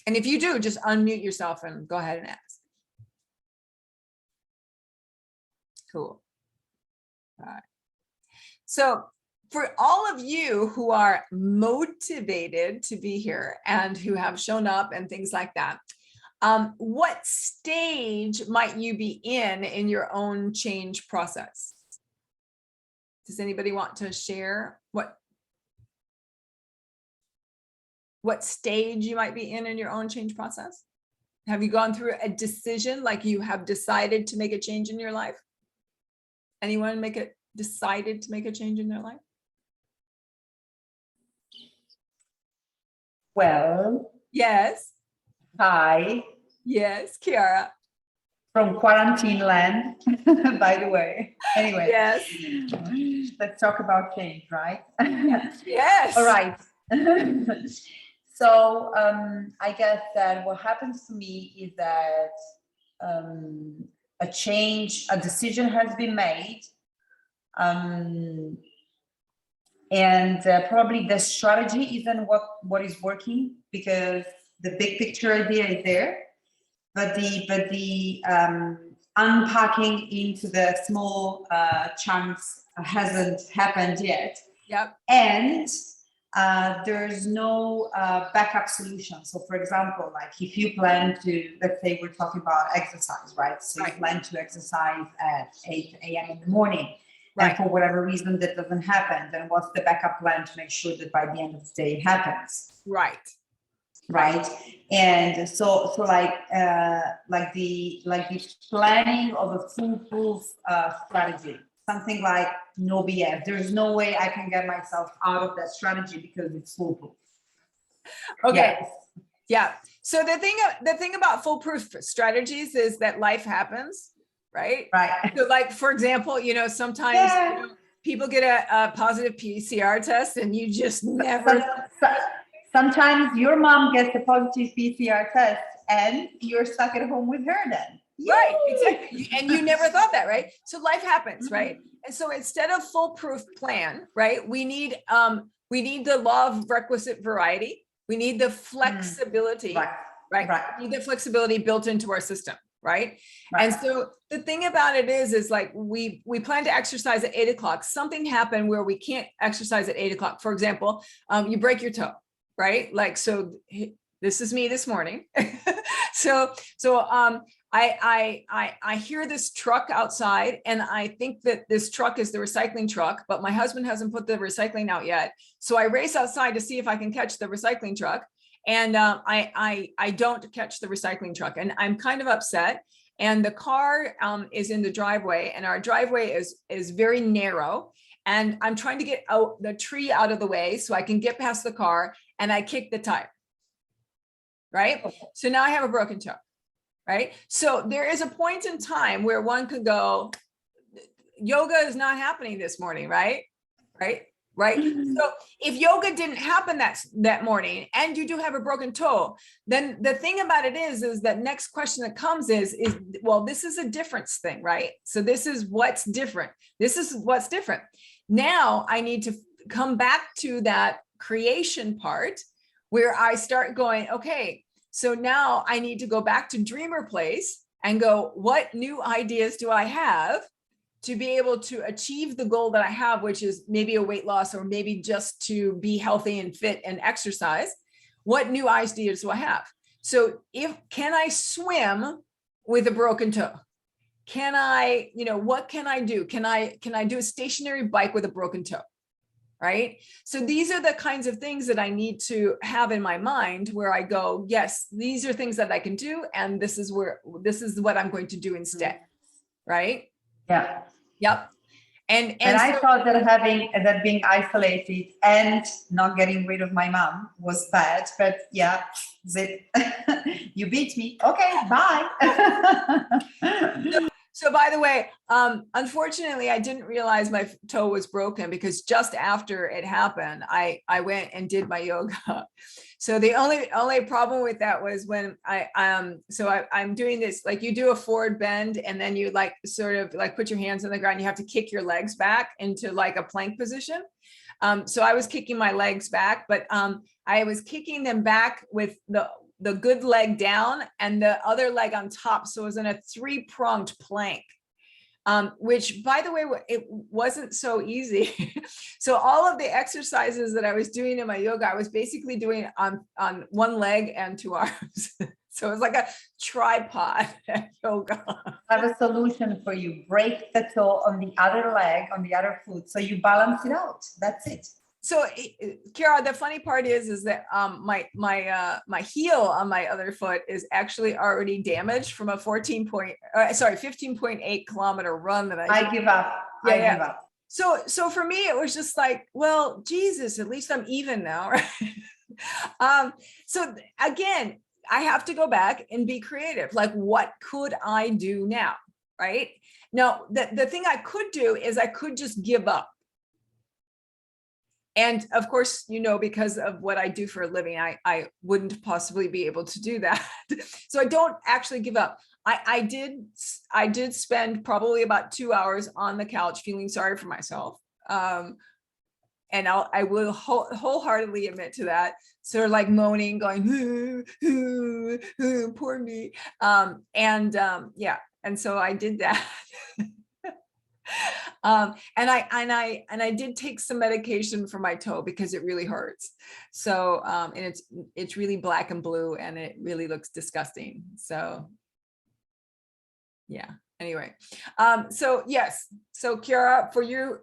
And if you do, just unmute yourself and go ahead and ask. Cool. All right. So for all of you who are motivated to be here and who have shown up and things like that, what stage might you be in your own change process? Does anybody want to share what stage you might be in your own change process? Have you gone through a decision, like you have decided to make a change in your life? Anyone decided to make a change in their life? Well, Yes. hi, Yes, Kiara. from quarantine land, by the way. Anyway, Yes. let's talk about change, right? Yes. All right. So I guess that what happens to me is that a decision has been made, and probably the strategy isn't what is working, because the big picture idea is there, but the unpacking into the small chunks hasn't happened yet. Yep. And there's no backup solution. So for example, like if you plan to, let's say we're talking about exercise, right? So Right. you plan to exercise at 8 a.m. in the morning. Right. And for whatever reason that doesn't happen, then what's the backup plan to make sure that by the end of the day it happens? Right. Right. And so like the planning of a foolproof strategy, something like no BS. There's no way I can get myself out of that strategy because it's foolproof. Okay. Yes. Yeah. So the thing about foolproof strategies is that life happens, right? Right. So like, for example, you know, sometimes Yeah. you know, people get a positive PCR test and you just never. Sometimes your mom gets a positive PCR test and you're stuck at home with her then. Right, Yay! exactly. And you never thought that, right? So life happens, right? And so instead of foolproof plan, right, we need the law of requisite variety. We need the flexibility, right? We need the flexibility built into our system, right? And so the thing about it is like we plan to exercise at 8 o'clock. Something happened where we can't exercise at 8 o'clock. For example, you break your toe, right? Like, so this is me this morning. So I hear this truck outside and I think that this truck is the recycling truck, but my husband hasn't put the recycling out yet. So I race outside to see if I can catch the recycling truck. And I don't catch the recycling truck and I'm kind of upset. And the car is in the driveway and our driveway is very narrow. And I'm trying to get out the tree out of the way so I can get past the car, and I kick the tire. Right? So now I have a broken toe. Right? So there is a point in time where one could go, yoga is not happening this morning, right? Right? Right? So if yoga didn't happen that morning and you do have a broken toe, then the thing about it is that next question that comes is, well, this is a difference thing, right? So this is what's different. This is what's different. Now I need to come back to that creation part where I start going, okay, so now I need to go back to dreamer place and go, what new ideas do I have to be able to achieve the goal that I have, which is maybe a weight loss or maybe just to be healthy and fit and exercise? What new ideas do I have? So can I swim with a broken toe? Can I, what can I do? Can I do a stationary bike with a broken toe? Right? So these are the kinds of things that I need to have in my mind where I go, yes, these are things that I can do. And this is what I'm going to do instead. Right? Yeah. Yep. And I so, thought that being isolated and not getting rid of my mom was bad, but yeah, zip. You beat me. Okay, bye. So by the way, unfortunately, I didn't realize my toe was broken because just after it happened, I went and did my yoga. So the only problem with that was when I'm doing this, like you do a forward bend and then you like sort of like put your hands on the ground. You have to kick your legs back into like a plank position. So I was kicking my legs back, but I was kicking them back with the good leg down and the other leg on top. So it was in a 3-pronged plank, which by the way, it wasn't so easy. So all of the exercises that I was doing in my yoga, I was basically doing on one leg and 2 arms. So it was like a tripod yoga. I have a solution for you. Break the toe on the other leg, on the other foot. So you balance it out. That's it. So, Kiara, the funny part is that my heel on my other foot is actually already damaged from a 15.8 kilometer run that I did. I give up. I give up. So for me, it was just like, well, Jesus, at least I'm even now, right? So again, I have to go back and be creative. Like, what could I do now, right? Now, the thing I could do is I could just give up. And of course, because of what I do for a living, I wouldn't possibly be able to do that. So I don't actually give up. I did spend probably about 2 hours on the couch feeling sorry for myself. And I will wholeheartedly admit to that, sort of like moaning, going, poor me. And so I did that. And I did take some medication for my toe because it really hurts. So, and it's really black and blue and it really looks disgusting. So yeah, anyway. So yes. So Kiara, for you,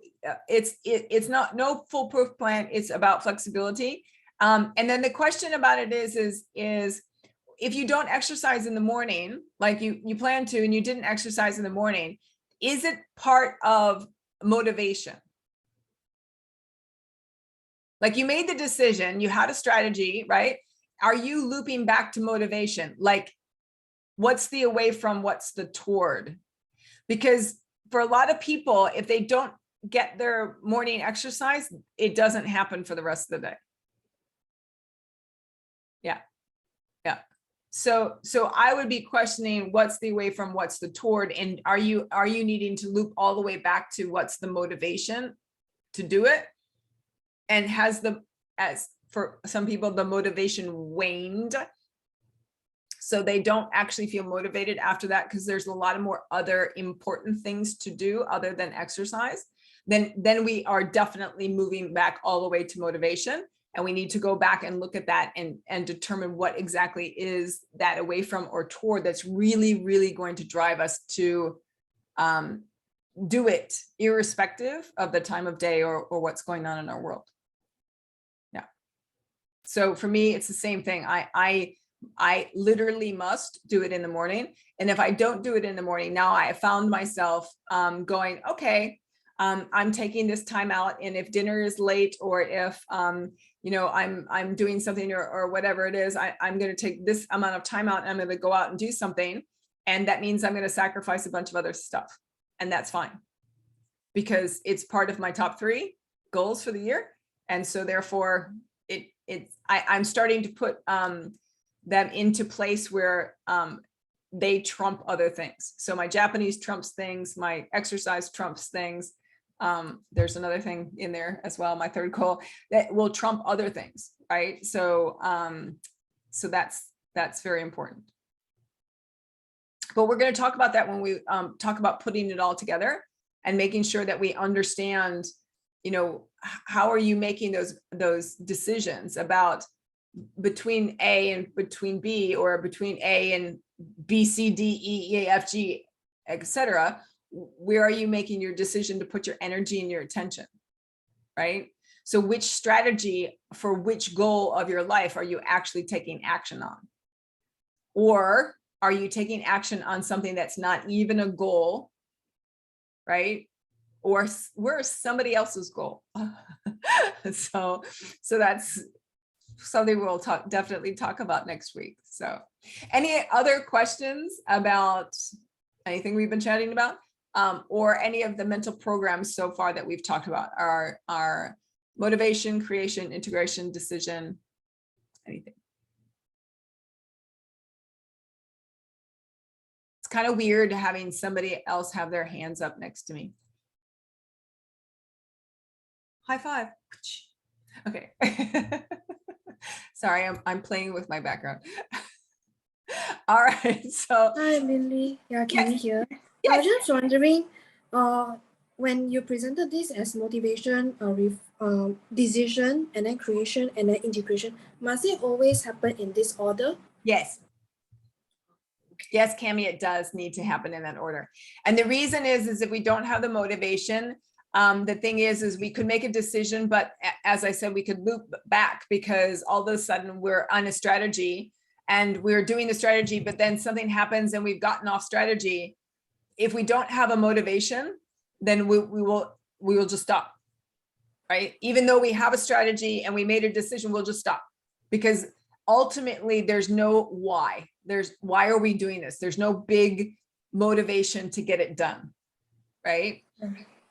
it's not no foolproof plan. It's about flexibility. And then the question about it is if you don't exercise in the morning, like you plan to, and you didn't exercise in the morning, is it part of motivation? Like you made the decision, you had a strategy, right? Are you looping back to motivation? Like what's the away from, what's the toward? Because for a lot of people, if they don't get their morning exercise, it doesn't happen for the rest of the day. Yeah. Yeah. So I would be questioning what's the away from, what's the toward, and are you needing to loop all the way back to what's the motivation to do it? And as for some people, the motivation waned, so they don't actually feel motivated after that because there's a lot of more other important things to do other than exercise. Then we are definitely moving back all the way to motivation. And we need to go back and look at that and determine what exactly is that away from or toward that's really, really going to drive us to do it irrespective of the time of day or what's going on in our world. Yeah. So for me, it's the same thing. I literally must do it in the morning. And if I don't do it in the morning, now I found myself going, okay, I'm taking this time out. And if dinner is late or if, I'm doing something or whatever it is, I'm going to take this amount of time out and I'm going to go out and do something. And that means I'm going to sacrifice a bunch of other stuff. And that's fine because it's part of my top 3 goals for the year. And so therefore I'm starting to put them into place where they trump other things. So my Japanese trumps things, my exercise trumps things. There's another thing in there as well, my third goal, that will trump other things, right? So so that's very important. But we're going to talk about that when we talk about putting it all together and making sure that we understand, you know, how are you making those decisions about between A and between B, or between A and B, C, D, E, A, F, G, etc. Where are you making your decision to put your energy and your attention, right? So which strategy for which goal of your life are you actually taking action on? Or are you taking action on something that's not even a goal, right? Or where's somebody else's goal? So that's something we'll definitely talk about next week. So any other questions about anything we've been chatting about, or any of the mental programs so far that we've talked about? Our motivation, creation, integration, decision, anything? It's kind of weird having somebody else have their hands up next to me. High five. Okay. Sorry, I'm playing with my background. All right, so Hi, Lily. Yeah, can you hear? I yes. was just wondering, when you presented this as motivation, decision, and then creation, and then integration, must it always happen in this order? Yes. Yes, Cami, it does need to happen in that order. And the reason is if we don't have the motivation, the thing is we could make a decision, but as I said, we could loop back because all of a sudden we're on a strategy and we're doing the strategy, but then something happens and we've gotten off strategy. If we don't have a motivation, then we will just stop, right? Even though we have a strategy and we made a decision, we'll just stop, because ultimately there's no why. Why are we doing this? There's no big motivation to get it done, right?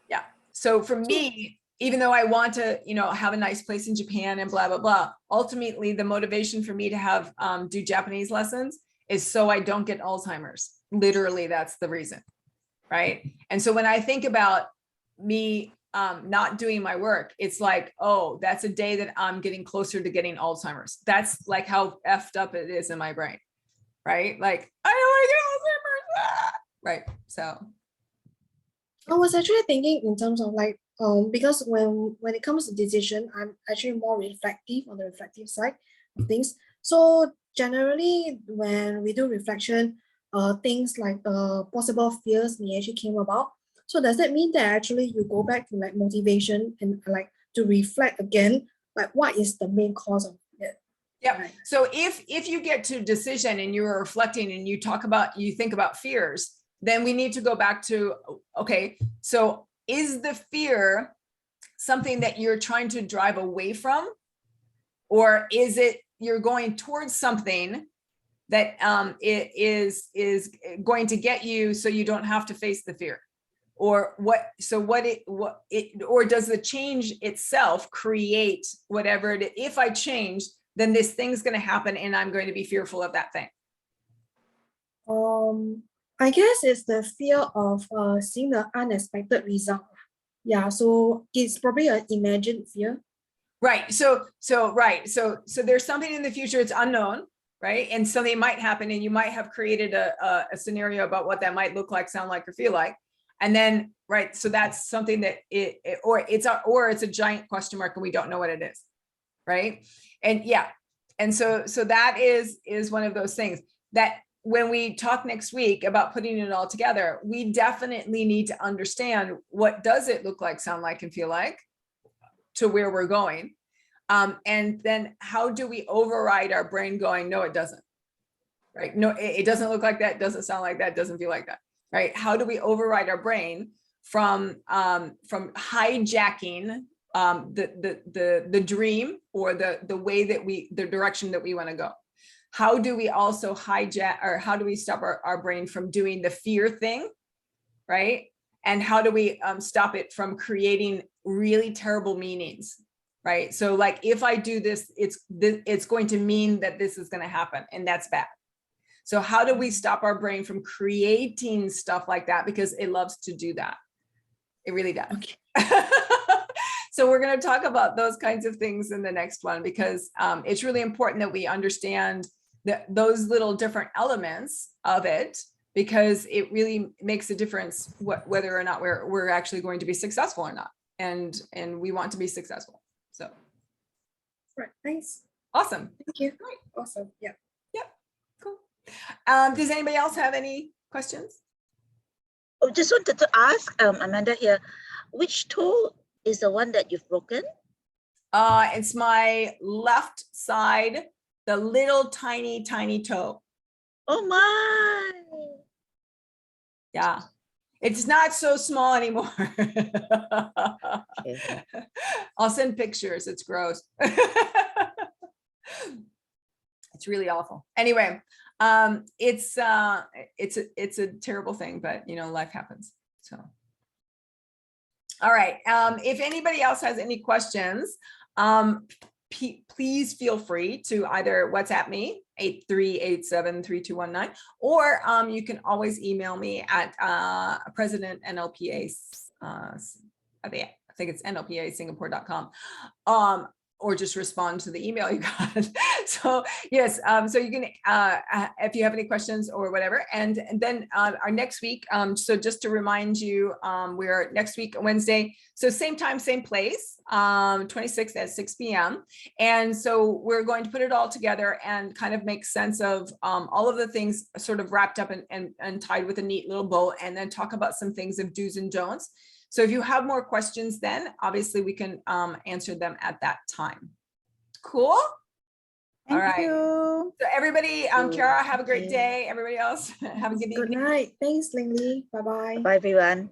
Yeah. So for me, even though I want to, you know, have a nice place in Japan and blah, blah, blah, ultimately the motivation for me to have do Japanese lessons is so I don't get Alzheimer's. Literally, that's the reason, right? And so when I think about me not doing my work, it's like, oh, that's a day that I'm getting closer to getting Alzheimer's. That's like how effed up it is in my brain, right? Like, I don't want to get Alzheimer's, right? So I was actually thinking in terms of like, because when it comes to decision, I'm actually more reflective on the reflective side of things. So generally, when we do reflection, things like possible fears may actually came about. So does that mean that actually you go back to like motivation and like to reflect again, like what is the main cause of it? yeah. Right. So if you get to decision and you're reflecting and you think about fears, then we need to go back to, okay, so is the fear something that you're trying to drive away from? Or is it you're going towards something that it is going to get you so you don't have to face the fear? Or or does the change itself create whatever it is? If I change, then this thing's going to happen and I'm going to be fearful of that thing. I guess it's the fear of seeing the unexpected result. Yeah, so it's probably an imagined fear. Right. So there's something in the future, it's unknown, right? And something might happen and you might have created a scenario about what that might look like, sound like, or feel like. And then, right, so that's something that it's a giant question mark and we don't know what it is, right? And yeah, and so that is one of those things that when we talk next week about putting it all together, we definitely need to understand what does it look like, sound like, and feel like to where we're going. And then how do we override our brain going, no, it doesn't, right? No, it doesn't look like that, doesn't sound like that, doesn't feel like that, right? How do we override our brain from hijacking the dream or the way that the direction that we want to go? How do we also hijack, or how do we stop our brain from doing the fear thing, right? And how do we stop it from creating really terrible meanings, right? So like, if I do this, it's going to mean that this is going to happen, and that's bad. So how do we stop our brain from creating stuff like that, because it loves to do that, It really does. Okay. So we're going to talk about those kinds of things in the next one, because it's really important that we understand those little different elements of it, because it really makes a difference whether or not we're actually going to be successful or not. And we want to be successful. So. Right. Nice. Awesome. Thank you. Awesome. Yeah. Yep. Cool. Does anybody else have any questions? I just wanted to ask Amanda here, which toe is the one that you've broken? It's my left side, the little tiny toe. Oh my. Yeah. It's not so small anymore. Okay. I'll send pictures. It's gross. It's really awful. Anyway, it's a terrible thing, but you know, life happens. So, all right. If anybody else has any questions, please feel free to either WhatsApp me 83873219, or you can always email me at President NLPA. I think it's NLPASingapore.com. Or just respond to the email you got. So yes, so you can, if you have any questions or whatever. And then our next week, so just to remind you, we're next week, Wednesday, so same time, same place, 26th at 6 p.m. And so we're going to put it all together and kind of make sense of all of the things sort of wrapped up and tied with a neat little bow, and then talk about some things of do's and don'ts. So if you have more questions, then obviously we can answer them at that time. Cool. All right. You. So everybody, Kiara, have a great day. Everybody else, have a good Good evening. night. Thanks, Ling Li. Bye-bye. Bye everyone.